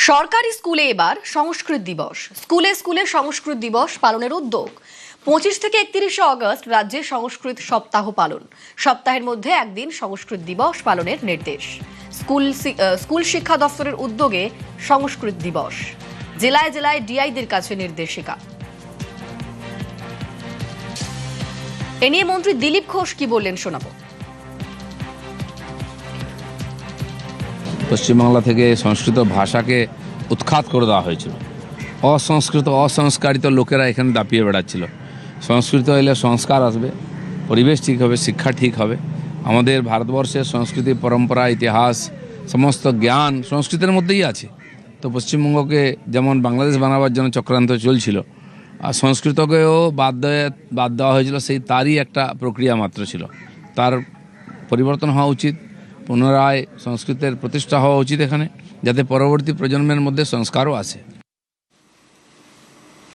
সরকারি স্কুলে এবার সংস্কৃত দিবস। স্কুলে স্কুলে সংস্কৃত দিবস পালনের উদ্যোগ। 25 থেকে 31 আগস্ট রাজ্যে সংস্কৃত সপ্তাহ পালন। সপ্তাহের মধ্যে একদিন সংস্কৃত দিবস পালনের নির্দেশ। স্কুল শিক্ষা দপ্তরের উদ্যোগে সংস্কৃত দিবস। জেলায় জেলায় ডিআইদের কাছে নির্দেশিকা। এ নিয়ে মন্ত্রী দিলীপ ঘোষ কি বললেন শোনাবো। পশ্চিমবাংলা থেকে সংস্কৃত ভাষাকে উৎখাত করে দেওয়া হয়েছিল। অসংস্কৃত অসংস্কারিত লোকেরা এখানে দাপিয়ে বেড়াচ্ছিল। সংস্কৃত এলে সংস্কার আসবে, পরিবেশ ঠিক হবে, শিক্ষা ঠিক হবে। আমাদের ভারতবর্ষের সংস্কৃতি, পরম্পরা, ইতিহাস, সমস্ত জ্ঞান সংস্কৃতের মধ্যেই আছে। তো পশ্চিমবঙ্গকে যেমন বাংলাদেশ বানাবার জন্য চক্রান্ত চলছিল, আর সংস্কৃতকেও বাদ দেওয়া হয়েছিল, সেই তারই একটা প্রক্রিয়া মাত্র ছিল। তার পরিবর্তন হওয়া উচিত, পুনরায় সংস্কৃতের প্রতিষ্ঠা হওয়া উচিত এখানে, যাতে পরবর্তী প্রজন্মের মধ্যে সংস্কারও আসে।